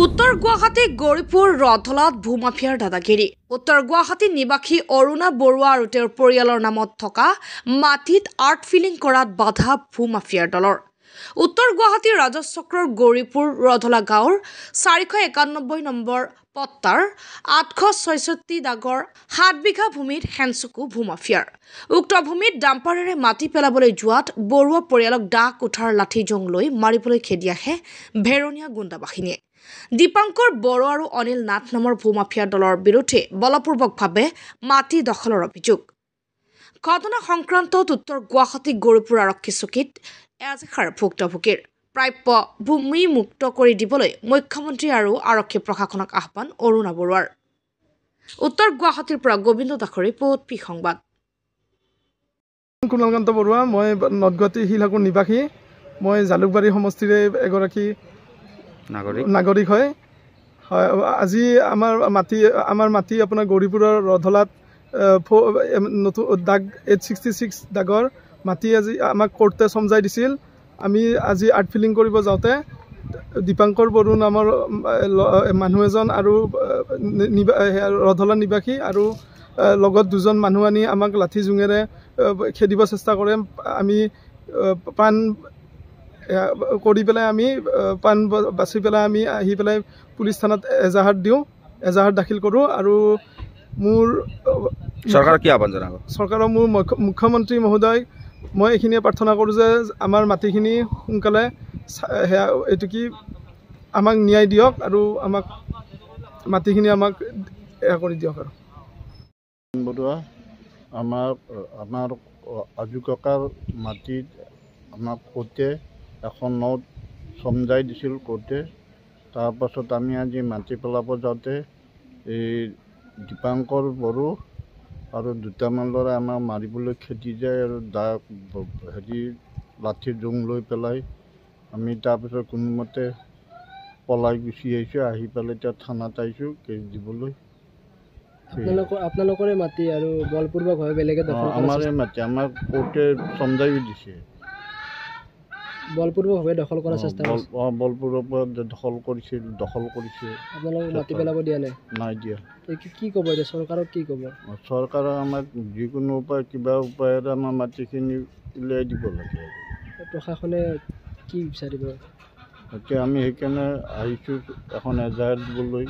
উত্তৰ গুৱাহাটী গৌৰীপুৰ ৰধলাত ভূমাফিয়াৰ দাদাগিৰি। উত্তৰ গুৱাহাটী নিবাসী অৰুণা বৰুৱা আৰু তেওঁৰ পৰিয়ালৰ নামত থকা মাটিত আৰ্ট ফিলিং কৰাত বাধা ভূমাফিয়াৰ দলৰ। উত্তৰ গুৱাহাটী ৰাজচক্ৰৰ গৌৰীপুৰ ৰধলা গাঁৱৰ 491 নম্বৰ পট্টাৰ 866 দাগৰ 7 বিঘা ভূমিত হেনচকু ভূমাফিয়াৰ। উক্ত ভূমিত ডাম্পাৰেৰে মাটি পেলাবলৈ যোৱাত বৰুৱা পৰিয়ালক দা কুঠাৰ লাঠি জং লৈ মাৰিবলৈ খেদি আহে ভেৰণীয়া গুণ্ডা বাহিনীয়ে। দীপাংকৰ বড়ো আৰু অনিল নাথ নামৰ ভূমাফিয়া দলৰ বিৰুদ্ধে বলপূৰ্বকভাৱে মাটি দখলৰ অভিযোগ। ঘটনা সংক্ৰান্তত উত্তৰ গুৱাহাটী গৌৰীপুৰ আৰক্ষী চকীত এজাহাৰ ভুক্তভোগীৰ প্ৰাপ্য ভূমি মুক্ত কৰি দিবলৈ মুখ্যমন্ত্ৰী আৰু আৰক্ষী প্ৰশাসনক আহ্বান অৰুণা বৰুৱাৰ। উত্তৰ গুৱাহাটীৰ পৰা গোবিন্দ দাসৰ ৰিপৰ্ট, পি সংবাদ। কুণালকান্ত বৰুৱা, মই নৰ্থ গুৱাহাটী শিলহাকুৰ নিবাসী। মই জালুকবাৰী সমষ্টিৰে এগৰাকী নাগৰিক হয়। আজি আমাৰ মাটি আপোনাৰ গৌৰীপুৰৰ ৰধলাত নতুন দাগ 866 দাগৰ মাটি আজি আমাক কোৰ্টে চমজাই দিছিল। আমি আজি আৰ্ট ফিলিং কৰিব যাওঁতে দীপাংকৰ বড়ো নামৰ মানুহ এজন আৰু ৰধলা নিবাসী আৰু লগত দুজন মানুহ আনি আমাক লাঠি জোঙেৰে খেদিব চেষ্টা কৰে। আমি পাণ কৰি পেলাই আমি পাণ বাচি পেলাই আমি আহি পেলাই পুলিচ থানাত এজাহাৰ দিওঁ, এজাহাৰ দাখিল কৰোঁ। আৰু মোৰ চৰকাৰৰ মোৰ মুখ্যমন্ত্ৰী মহোদয় মই এইখিনিয়ে প্ৰাৰ্থনা কৰোঁ যে আমাৰ মাটিখিনি সোনকালে এইটো কি আমাক ন্যায় দিয়ক আৰু আমাক মাটিখিনি আমাক কৰি দিয়ক। আৰু বৰুৱা, আমাৰ আজু ককাৰ মাটিত আমাক কোৰ্টে এখন নোট চমজাই দিছিল কোৰ্টে। তাৰপাছত আমি আজি মাটি পেলাব যাওঁতে এই দীপাংকৰ বড়ো আৰু দুটামান ল'ৰাই আমাক মাৰিবলৈ খেদি যায় আৰু লাঠি জোং লৈ পেলাই আমি তাৰপিছত কোনোমতে পলাই গুচি আহিছোঁ। আহি পেলাই এতিয়া থানাত আহিছোঁ কেছ দিবলৈ। আপোনালোকৰে মাটি আৰু বলপূৰ্বকভাৱে বেলেগে দখল আমাৰে মাটি আমাক কোৰ্টে চমজাই দিছে। বলপূৰ্বকভাৱে দখল কৰাৰ চেষ্টা বলপূৰ্বকভাৱে দখল কৰিছে। আপোনালোকক মাটি পেলাব দিয়া নাই দিয়া। কি ক'ব এতিয়া চৰকাৰক? কি ক'ব? চৰকাৰে আমাক যিকোনো কিবা উপায়েৰে আমাৰ মাটিখিনি উলিয়াই দিব লাগে। প্ৰশাসনে কি বিচাৰিব? এতিয়া আমি সেইকাৰণে আহিছোঁ এখন এজাহাৰ দিবলৈ।